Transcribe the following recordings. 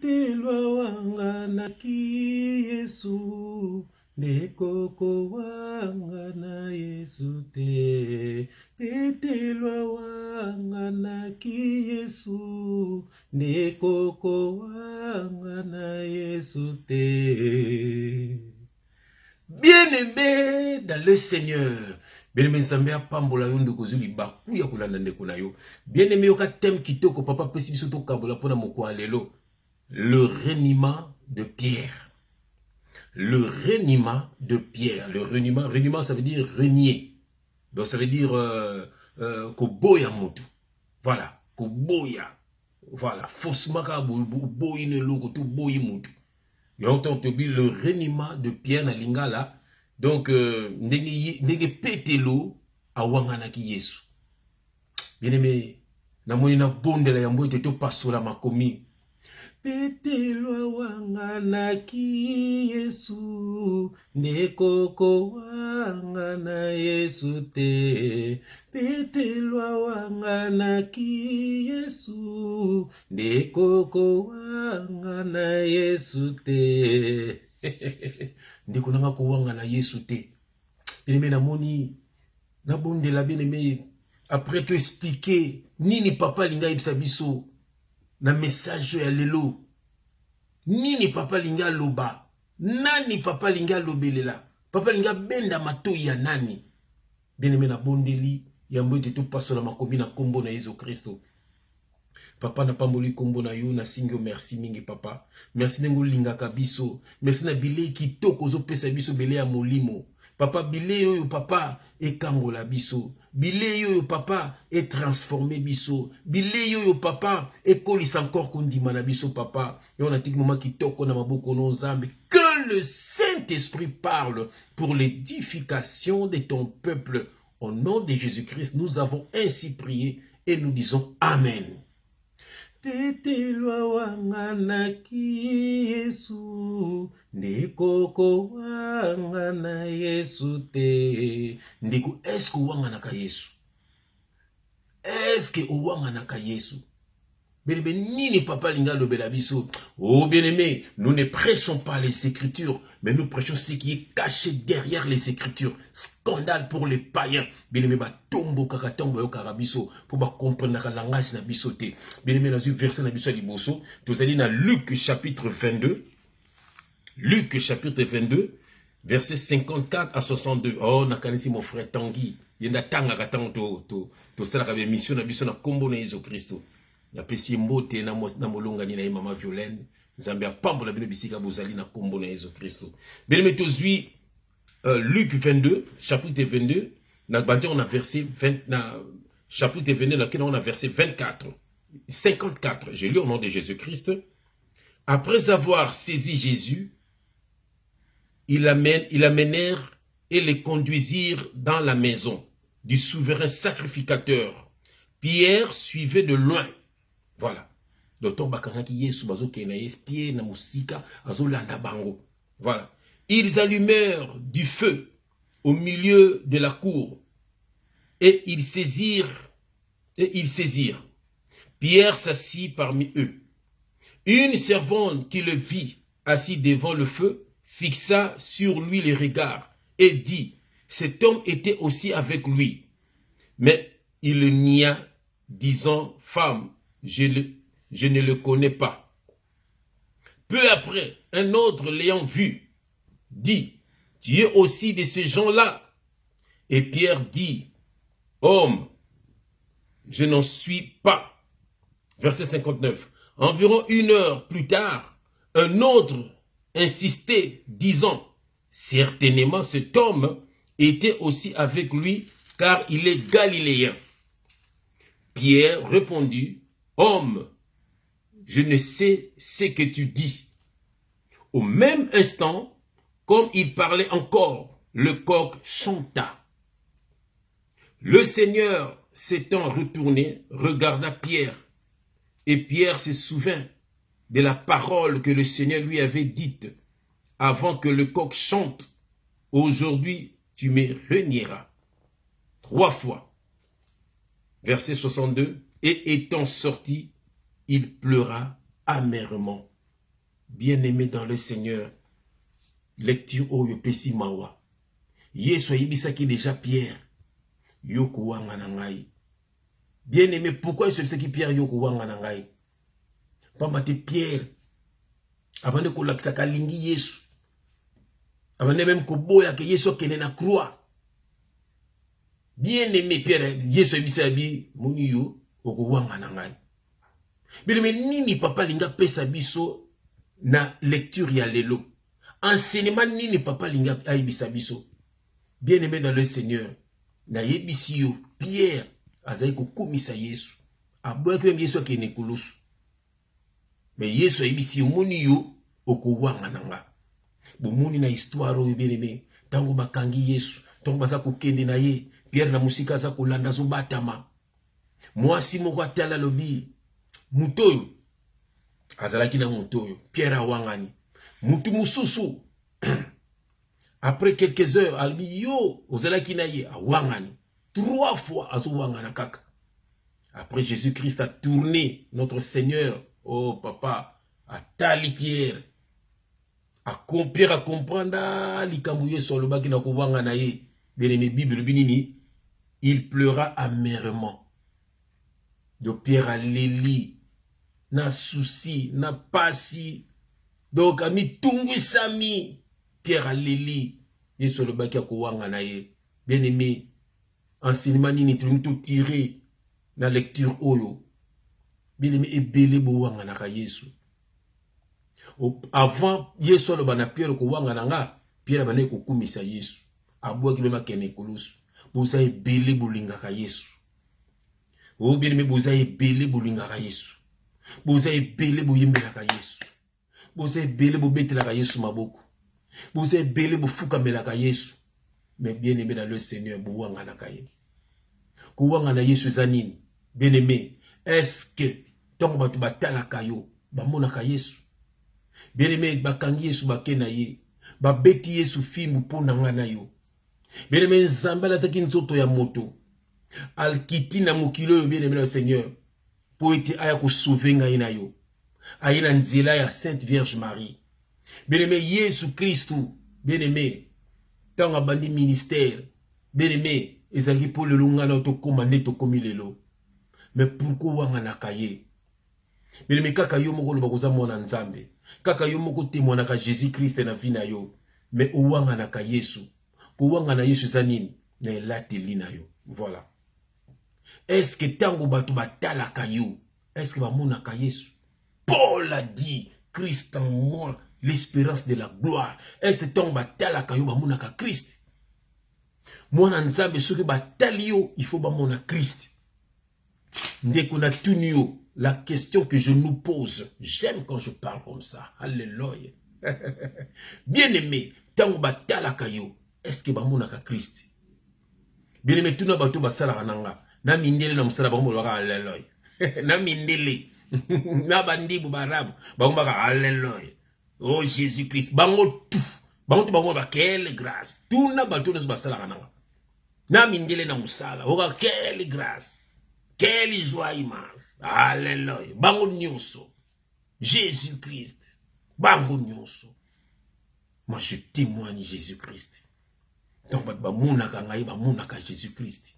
Petelwa wanga na ki Yesu, ndekoko wanga na Yesu te. Petelwa wanga na ki Yesu, ndekoko wanga na Yesu te. Bien-aimé dans le Seigneur, bien-aimé Zambia pambola yo ndeko zuli baku ya kulanda ndeko na yo. Bien-aimé yoka thème kitoko papa pesi biso to kabola pona moko alelo. Le reniement de Pierre. Le reniement de Pierre. Le reniement ça veut dire renier. Donc ça veut dire koboya mutu. Voilà, koboya. Voilà, faussement ka boyi ne loko to boyi mutu. Donc le reniement de Pierre na lingala. Donc ndenge petelo awangana ki Yesu. Bien-aimé, na moni na bondela ya mbote to pasola makomi. Petelwa wangana ki Yesu, ndekoko wangana Yesu te. Petelwa wangana ki Yesu, ndekoko wangana Yesu te. Ndeko nanga ko wangana Yesu te. Bien-aimé na moni na bondela bien-aimé, après te expliquer nini papa linga ibsa biso na message ya lelo. Nini papa linga loba? Nani papa linga lobelela? Papa linga benda matoi ya nani? Bien-aimé na bondeli ya mbote to pasola makomi na kombo na Yesu Kristo. Papa na pamboli kombo na yo na singyo merci mingi papa. Merci nengo linga kabiso. Merci na bile kitoko zo pesa biso bele ya molimo. Papa bile yo papa e kangola biso. Bile yo papa e transformé biso. Bile yo papa e kolisa encore kondima na biso papa. Et on a dit moment kitoko na maboko no zambe. Que le Saint-Esprit parle pour l'édification de ton peuple. Au nom de Jésus-Christ, nous avons ainsi prié et nous disons Amen. Petelwa wangana ki Yesu, ndekoko wangana Yesu te. Ndeko, est-ce que wangana ka Yesu? Est-ce que wangana ka Yesu? Bien-aimé, nini papa linga lobela biso. Oh bien-aimé, nous ne prêchons pas les Écritures, mais nous prêchons ce qui est caché derrière les Écritures. Scandale pour les païens. Bien-aimé, ba tombo kakatombo yo karabiso pour ba comprendre la langage na biso te. Bien-aimé, na zu verset na biso liboso, tous allez dans Luc chapitre 22. Luc chapitre 22, verset 54 à 62. Oh, nakanisi mon frère Tanguy. Yenda tanga katango to sala ka mission na biso na kombo na Yesu Kristo. Na pesi mbote na molonga ni na mama Violaine. Zambia pambo la bino bisika bozali na kombo na Yesu Kristo. Bien-aimé tozui Luc 22, chapitre 22, na banté on a verset 20 na chapitre 22 là on a verset 24, 54. J'ai lu au nom de Jésus-Christ. Après avoir saisi Jésus, ils l'amenèrent et les conduisirent dans la maison du souverain sacrificateur. Pierre suivait de loin. Voilà. Voilà. Ils allumèrent du feu au milieu de la cour et ils saisirent. Pierre s'assit parmi eux. Une servante qui le vit assis devant le feu fixa sur lui les regards et dit, cet homme était aussi avec lui. Mais il le nia, disant, femme, je ne le connais pas. Peu après, un autre l'ayant vu, dit, tu es aussi de ces gens-là. Et Pierre dit, homme, je n'en suis pas. Verset 59. Environ 1 heure plus tard, un autre insistait, disant, certainement cet homme était aussi avec lui, car il est galiléen. Pierre répondit, homme, je ne sais ce que tu dis. Au même instant, comme il parlait encore, le coq chanta. Le Seigneur s'étant retourné, regarda Pierre. Et Pierre se souvint de la parole que le Seigneur lui avait dite avant que le coq chante. Aujourd'hui, tu me renieras 3 fois. Verset 62. Et étant sorti, il pleura amèrement. Bien-aimé dans le Seigneur, lecture oyo pesi mawa. Yesu ayebisaki déjà Pierre, yoko wanga na ngai. Bien-aimé, pourquoi il se qui Pierre yoko wanga na ngai? Pambate Pierre, avant de kolakisa kalingi Yesu, avant de même koboya que Yesu kene na croix. Bien-aimé Pierre, Yesu ayebisa bi moni yo oko wanga na ngai. Bien-aimé, nini papa linga pesa biso na lecture ya lelo. Enseignement nini papa linga ayebisa biso. Bien-aimé dans le Seigneur, na yebisi yo Pierre azali kokumisa Yesu. Aboyaki même Yesu akene kulusu. Mais Yesu ayebisi yo moni yo okowanga nanga. Bomoni na histoire oyo bien-aimé, tango bakangi Yesu, tango baza kokende na ye, Pierre na musika aza kolanda zo batama. Mwasi moko atala lobi, mutoyo azalaki na mutoyo, Pierre awangani. Mutu mususu après quelques heures, albi yo, ozalaki na ye, awangani. 3 fois, azowangana kaka. Après, Jésus-Christ a tourné, notre Seigneur, oh papa, a tali Pierre, Pierre a comprendre, likambuye solo baki na kowangana ye, bien-aimé Bible binini, il pleura amèrement. Donc Pierre a leli, na souci, na pasi, donc a mi tungu sami, Pierre a leli, Yesu le baki a kowangana ye, bien-aimé, enseignement nini tout tiré na lecture oyo. Bien-aimé ebele bo wanga na Yesu. Avant Yesu le bana Pierre ko wanga nga, Pierre bana ko kumisa Yesu. Abwa ki mema kene kulusu. Boza ebele bolinga ka Yesu. O bien-aimé boza ebele bolinga ka Yesu. Boza ebele boyembela ka Yesu. Boza ebele bobetela ka Yesu maboko. Boza ebele bofuka mela ka Yesu. Mais bien-aimé dans le Seigneur, bouwanga na kaye. Kouwanga na Yesu zanini. Bien-aimé, est-ce que tant batu batala kayo, bamona ka Yesu? Bien-aimé, bakangi Yesu bakena ye, babeti Yesu fimbu pona ngana yo. Bien-aimé, nzambala taki nzoto ya moto. Alkiti na mukilo yo, bien-aimé le Seigneur, pour ete aya ko sauver ngai na yo. Ayena nzela ya Sainte Vierge Marie. Bien-aimé, Yesu Christou, bien-aimé, tant abandi ministère, bien-aimé, ezali pour le lungana to commandé to komi lelo. Mais pourquoi wanga na kaye? Bien-aimé, kaka yo moko loba koza mwana nzambe. Kaka yo moko témoignaka ka Jésus-Christ na vie na yo. Mais wanga na ka Yesu. Ko wanga na Yesu zanini na elateli na yo. Voilà. Est-ce que tango batu batala ka yo? Est-ce que bamona ka Yesu? Paul a dit, Christ en moi, l'espérance de la gloire. Est-ce que tango batala ka yo bamona ka Christ? Mwana nzambe soki batali yo, il faut bamona Christ. Ndeko na tuni yo, la question que je nous pose, j'aime quand je parle comme ça. Alléluia. Bien-aimé, tango batala ka yo, est-ce que bamona ka Christ? Bien-aimé, tuna bato basala kananga. Na mindele na musala bakombo baka alléluia. Na mindele. Na bandibu barabu bakombo baka alléluia. Oh Jésus-Christ, bango tout. Bango tout bango ba quelle grâce. Tuna bato na basala kananga. Na mindele na musala, oka quelle grâce. Quelle joie immense. Alléluia. Bango nyonso. Jésus-Christ. Bango nyonso. Moi je témoigne Jésus-Christ. Donc bamonaka ngai bamonaka Jésus-Christ.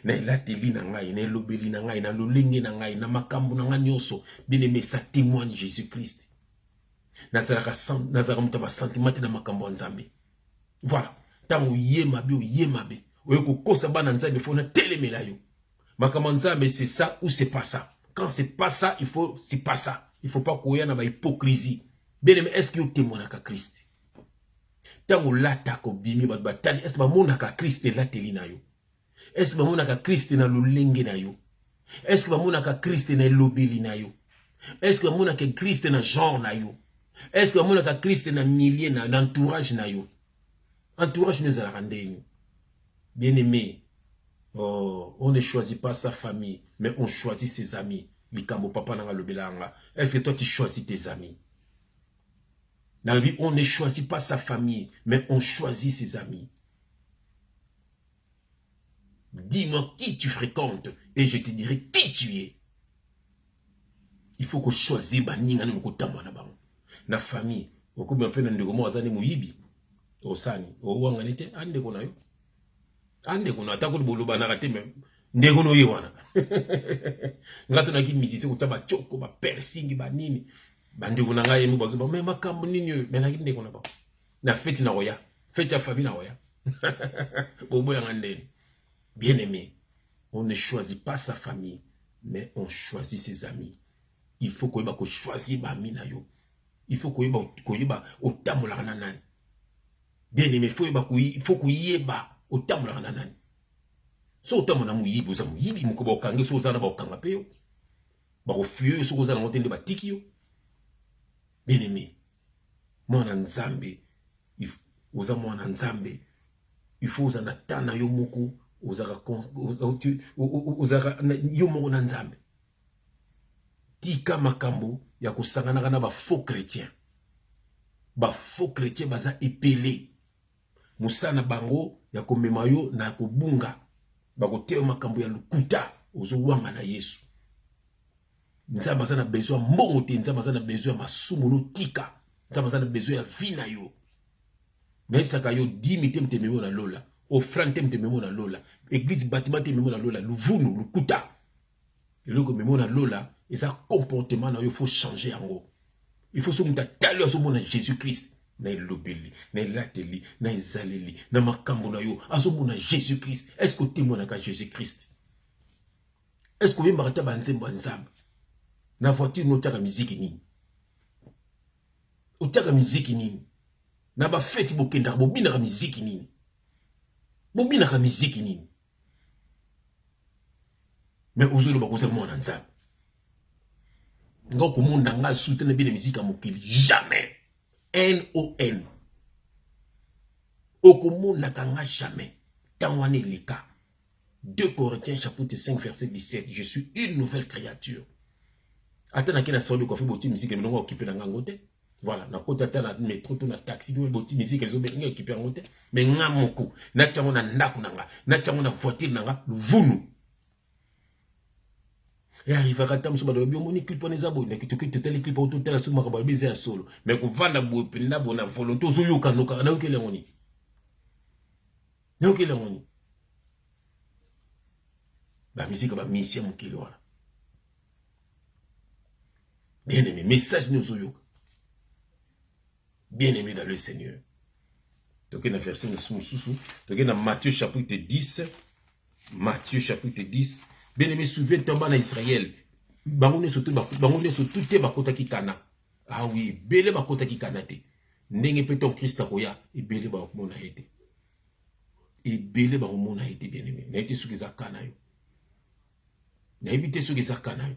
Na elateli na ngai, na elobeli na ngai, na lolenge na ngai, na makambo na ngai nyonso. Bien-aimé, ça témoigne Jésus-Christ. Nazaraka muta ba sentiment na makambo nzambe. Voilà. Tango yemabe o yemabe. Oyeko kosa bana nzambe fona telemela yo. Makambo nzambe c'est ça ou c'est pas ça. Quand c'est pas ça, c'est pas ça. Il faut pas courir dans la hypocrisie. Bien-aimé, est-ce que vous témoignez à Christ? Tango lata ko bimi bat batali, est-ce que bamona ka Christ la telina yo? Est-ce que bamona ka Christ na lolenge na yo? Est-ce que bamona ka Christ na lobeli na yo? Est-ce que bamona ka Christ na genre na yo? Est-ce que bamona ka Christ na milieu na entourage na yo? Entourage nous a rendu. Bien-aimé, oh, on ne choisit pas sa famille, mais on choisit ses amis. Likambo papa nanga lobelanga. Est-ce que toi tu choisis tes amis? Dans la vie, on ne choisit pas sa famille, mais on choisit ses amis. Dis-moi qui tu fréquentes et je te dirai qui tu es. Il faut que choisir baninga no kotamba na bango. na famille okomi mpe na ndeko mo azani muyibi osani owangani te andeko na yo andeko na atako boloba na kate même ndeko no ye wana ngato na ki misisi ko taba choko ba piercing ba nini bandeko na ngai mu bazo ba me makambo nini yo me na ki ndeko na ba na fête na roya fête ya famille na roya bobo ya ngandeni bien aimé. On ne choisit pas sa famille, mais on choisit ses amis. Il faut qu'on choisisse ses amis. Il faut qu'on otamola nanan. Bien aimé, il faut qu'on y ait otamola nanan. So otamola muyibi, oza muyibi, mukoba okange so ozana ba okanga pe yo. Ba ofuyo so ozana ngotende ba tiki yo. Bien aimé, mwana nzambe, oza mwana nzambe. Il faut ozana tana yo moko. Ozaka yomo na nzambe tika makambo ya kusangana na ba faux chrétiens baza epelé musana bango ya komema yo na kobunga bakoteo makambo ya lukuta ozowanga na Yesu. Nzambe aza na besoin mbongo te, nzambe aza na besoin masumu no tika, nzambe aza na besoin ya vina yo. Même saka yo 10 mite memo na lola, offrande memo na lola, église bâtiment memo na lola, luvunu lukuta. Et le memo na lola, et ça comportement na yo faut changer en gros. Il faut se muta talo so mona Jésus-Christ. Na lobeli, na lateli, na izaleli, na makambo na yo, azo mona Jésus-Christ. Est-ce que témoin na Jésus-Christ? Est-ce que vous avez banzembo nzambe? Na voiture no taka musique nini? Otaka musique nini? Na ba fête bokenda bobina ka musique nini? Bobina ka musique nini? Mais aujourd'hui ba kosa mona nzambe. Ngoko munda nga soutenir bien la musique à mokili jamais. N-O-N. Okomo nakanga jamais. Tangwane lika. 2 Corinthiens chapitre 5 verset 17. Je suis une nouvelle créature. Attends na solo ko fi boti musique mais non occupé na ngangote. Voilà, na kota ta na métro to na taxi do boti musique les obe nga occupé ngangote. Mais nga moko na tyango na ndako nanga, na tyango na voiture nanga, luvunu. Et arrive à quand je me dis, on clip on les abonnés, que tu quittes les clips autour de la somme à baiser à solo. Mais qu'on va la boue, puis la bonne volonté, aux yeux, quand on a eu qu'elle est en y. N'a qu'elle est en y. La musique va misser mon kilo. Bien aimé, message nous yeux. Bien aimé dans le Seigneur. Donc, il y a verset de sous-sous. Donc, il y a Matthieu chapitre 10. Matthieu chapitre 10. Bien aimé, souviens-toi en Israël. Bangone surtout te bakota ki kana. Ah oui, bele bakota ki kana te. Ndenge peton Christ akoya e bele ba mona ete. E bele ba mona ete bien aimé. Na ete suki za kana yo. Na ebite suki za kana yo.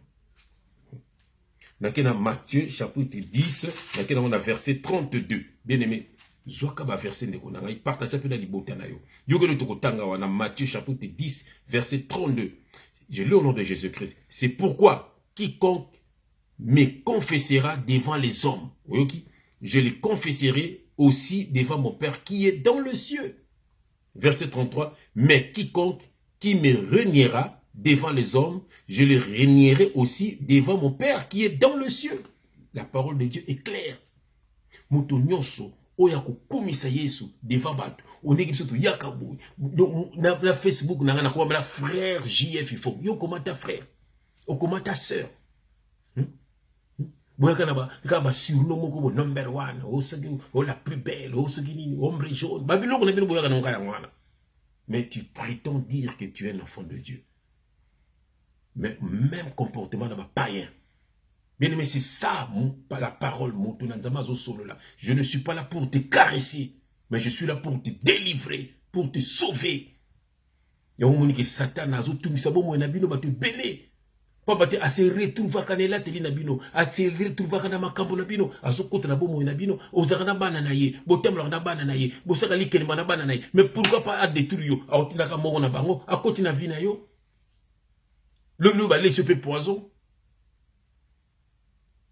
Na kena Matthieu chapitre 10, na kena on a verset 32. Bien aimé. Zoaka ba verset ndeko na ngai partage pe na libota na yo. Yo ke to kotanga wana Matthieu chapitre 10 verset 32. Je lis au nom de Jésus-Christ. C'est pourquoi quiconque me confessera devant les hommes, je le confesserai aussi devant mon Père qui est dans le ciel. Verset 33. Mais quiconque qui me reniera devant les hommes, je le renierai aussi devant mon Père qui est dans le ciel. La parole de Dieu est claire. Mutonyoso. Oya kukumisa Yesu devant bato oneki biso to yakabu na Facebook na ngana kwa frère JF il faut yo comment ta frère o comment ta sœur boya kana ba surnom moko bo number 1 o sagi o la plus belle o sagi nini ombre jaune ba biloko na bino boya kana ngaya ngwana. Mais tu prétends dire que tu es un enfant de Dieu, mais même comportement dans païen. Bien aimé, c'est ça, pas la parole, je ne suis pas là pour te caresser, mais je suis là pour te délivrer, pour te sauver. Il y a un moment que Satan a tout mis, ça bon, moi, nabino, va te belé. Papa, te se retrouver quand elle a te nabino, à se retrouver quand ma campo nabino, à ce côté nabo, moi, nabino, aux arana bananaye, botem la bananaye, bosakali ken bananaye, mais pourquoi pas à détruire, à otinaka moro na bango, à côté na vinayo? Le loup va laisser poison.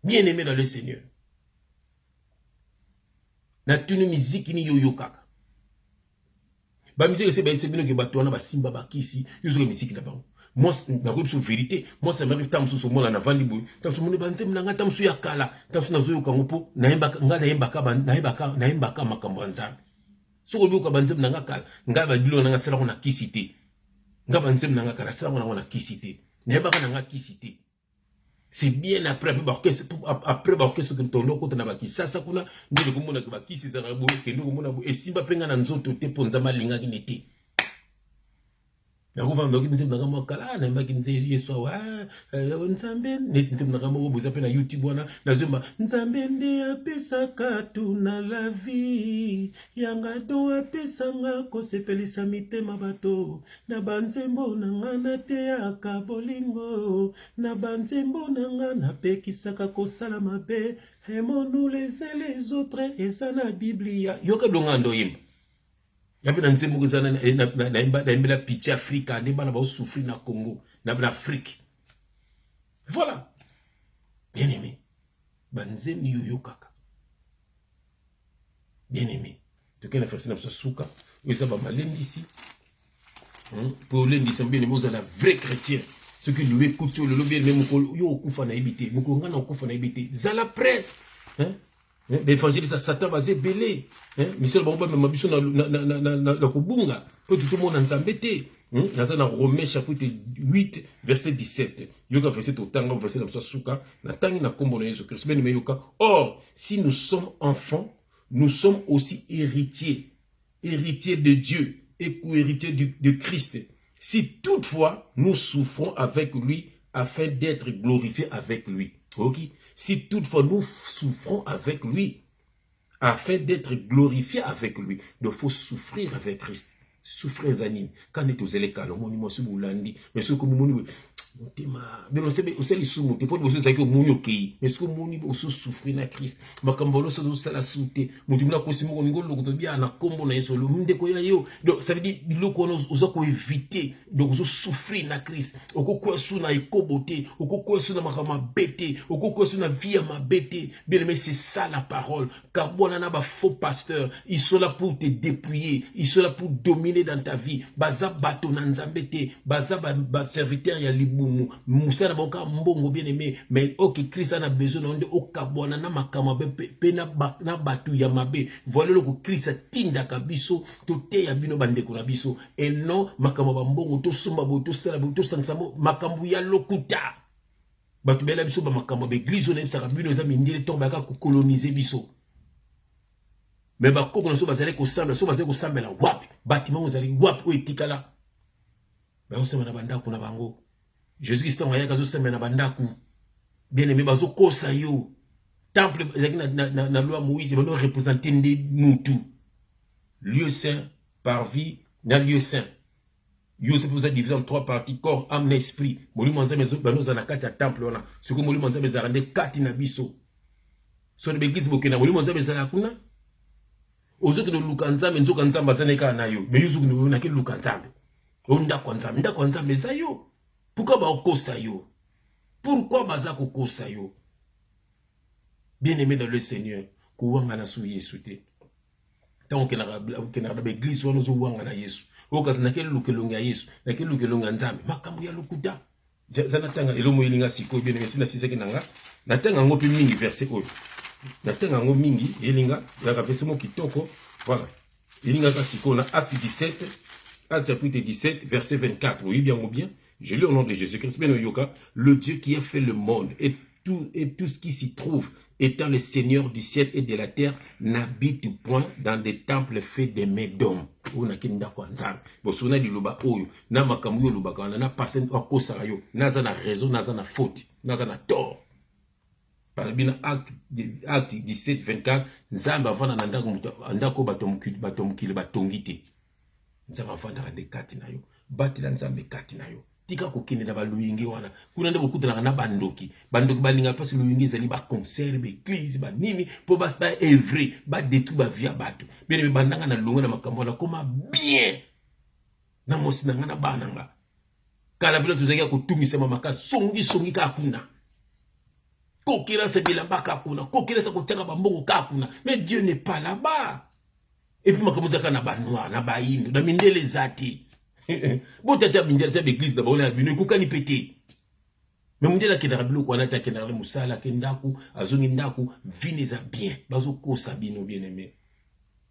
Bien aimé dans le Seigneur. Na tunu musique ni yo kaka. Ba musique c'est bino ke batwana ba simba ba kisi, yo zo musique na bango. moi na vérité moi ça m'arrive tam sous moi na vandi boy tam sous mon banze mnanga tam sous yakala tam sous nazo yoka ngopo naembaka makambo nzambe soko bioka banze mnanga kala nga ba bilo nanga sala na kisité nga banze mnanga kala sala na kisité naembaka nanga kisité. C'est bien après orchestre que tondo kota na bakisasa kuna ndele komona ke bakisi za rabo ke ndo komona bo esimba penga na nzoto te ponza malinga kinete. Nakova ndo kinze mnanga makala na mbaki nze yeso wa nzambe neti nze mnanga mo boza pe na YouTube wana nazomba nzambe ndi apesaka tuna la vie yanga do apesanga ko sepelisa mitema bato na banzembo nanga na te akabolingo na banzembo nanga na pekisaka ko sala mabe aimons-nous les autres eza na Biblia yoka dongando yimba yapi na nzembo kozana na imbela pitié Afrika ne bana ba souffrir na Congo na Afrique. Voilà. Bien aimé. Banzemi yoyo kaka. Bien aimé. To kena faire ça souka, ça va malendi ici. Pour lendi c'est bien aimé aux la vrai chrétien. Ceux qui nous écoutent le lobby même yo kufa na ibité, moko ngana kufa na ibité. Zala prêt. L'évangile ça Satan va se belé. Michel Baoba me mabiso na kobunga. Pour tout le monde nzambe te. Dans Romains chapitre 8 verset 17. Yoka verset au tanga verset dans souka na tangi na kombo na Jésus Christ. Ben yoka. Or, si nous sommes enfants, nous sommes aussi héritiers de Dieu et co-héritiers de Christ. Si toutefois nous souffrons avec lui afin d'être glorifiés avec lui. Ok? Si toutefois nous souffrons avec lui afin d'être glorifiés avec lui, il faut souffrir avec Christ. Souffrir zanine. Quand est aux élections, on m'a dit mais ce que nous mais on sait les sous te pour vous ça que munyo ki mais ce que moni oso souffrir na Christ makambolo so sala souté mutu na kosi mo ngolo ko bien na kombo na yeso lo minde ko ya yo donc ça veut dire biloko ozo ko éviter donc ozo souffrir na Christ okoko sou na ikoboté okoko sou na makama bête okoko sou na vie ma bête bien mais c'est ça la parole car bona na ba faux pasteur ils sont là pour te dépouiller ils sont là pour dominer dans ta vie baza bato na nzambete baza ba serviteur ya libu Moussa na boka mbongo bien aimé mais ok Christ a besoin de okabona na makama pe na batu ya mabe voilà le Christ tinda kabiso to te ya bino bandeko na biso et non makama ba mbongo to sumba bo to sala bo to sansamo makambu ya lokuta batu bela biso ba makama be église na bisaka bino za mindele to ba ka coloniser biso mais ba koko na so bazale ko sambela so bazale ko sambela wapi bâtiment ozali wapi o etikala ba osema na bandako na bango Jésus-Christ a envoyé kazo semena bandaku. Bien aimé bazo kosa yo. Temple na loi Moïse va représenter nous tout. Lieu saint par vie dans lieu saint. Yo c'est pour ça divisé en trois parties corps, âme, esprit. Moli manza mezo banoza na kati ya temple ona. Ce que moli manza meza rende kati na biso. So de l'église bokena moli manza meza la kuna. Ozo ke no lukanza menzo kanza bazane ka na yo. Me yuzu no na ke lukanza. Onda kwanza meza yo. Pourquoi ba okosa yo? Pourquoi baza kokosa yo? Bien aimé dans le Seigneur, ko wanga na su Yesu te. Tant que na l'église wono zo wanga na Yesu. Okaza na kele lukelonga Yesu, na kele lukelonga nzambe. Makambo ya lokuta. Zana tanga elomo ilinga siko bien aimé sina siseke nanga. Na tanga ngopi mingi verset oyo. Na tanga ngo mingi elinga ya verset mo kitoko. Voilà. Ilinga ka siko na acte 17, acte chapitre 17 verset 24. Oui bien ou bien. Je lis au nom de Jésus-Christ, le Dieu qui a fait le monde et tout ce qui s'y trouve, étant le Seigneur du ciel et de la terre, n'habite point dans des temples faits des mains d'hommes. On a kinda kwanza. Bosuna di loba oyo, na makamu yo loba kana na pasen okosa yo, naza na raison, naza na faute, naza na tort. Par bien acte 17 24, nzamba vana na ndako batomukile batongite. Nzamba vana de kati na yo, batila nzambe kati na yo. Tika kokende na baluyingi wana kuna nde bokutana na bandoki balinga pasi luyingi zali ba concert ba église ba nini po bas ba evre ba détruire ba via bato bene bandanga na longa na makambo na koma bien na mosi nanga na bananga kala bila tuzaki ko tumisa maka songi ka kuna kokira se bilamba ka kuna kokira se kotanga ba mbongo ka kuna mais Dieu n'est pas là-bas et puis makambo zaka na ba noir na ba indo na mindele zati Bon, tata bindel ta l'église d'abord na bino ko kani pété. Mais mon dieu la kedara bilo ko na ta kedara musala kendaku azongi ndaku vineza bien. Bazo ko sabino bien aimé.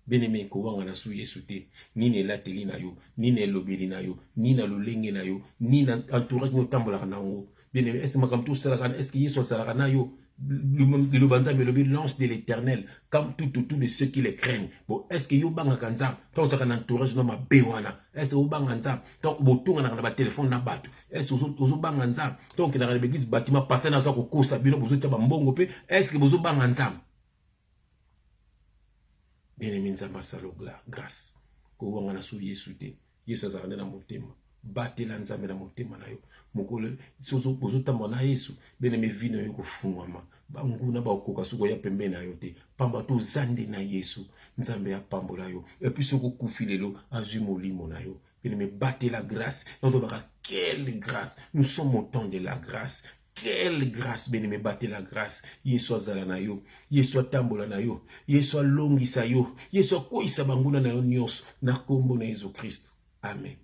Bien aimé ko wanga na su Yesu te. Ni ne la teli na yo, ni ne lobeli na yo, ni na lolenge na yo, ni na entourage no tambola na ngo. Bien aimé, est-ce que tout ça est-ce que Yesu sala na yo? Le banza mais le lance de l'Éternel comme tout de ceux qui les craignent. Bon, est-ce que yo banga kanza tant ça kana entourage no ma bewana? Est-ce que yo banga nza tant botonga na ba téléphone na batu? Est-ce que ozo banga nza tant que na l'église bâtiment passer na ça ko kosa bino bozo tia ba mbongo pe? Est-ce que bozo banga nza? Bien-aimé nzamba salo grâce ko wanga na su Yesu te. Yesu azakande na motema. Batela nzambe na motema na yo. Mokolo sozo bozotamba na Yesu. Bien-aimé vino yo kofungwama. Banguna ba okoka suko ya pembe na yo te. Pamba to zande na Yesu. Nzambe ya pambola yo. Et puis soko kufilelo azui molimo na yo. Bien-aimé battez la grâce. Et on te verra quelle grâce. Nous sommes au temps de la grâce. Quelle grâce, bien-aimé, battez la grâce. Yesu azala na yo, Yesu atambola na yo, Yesu alongisa yo, Yesu akoisa banguna na yo nyos, na kombo na Yesu Christ. Amen.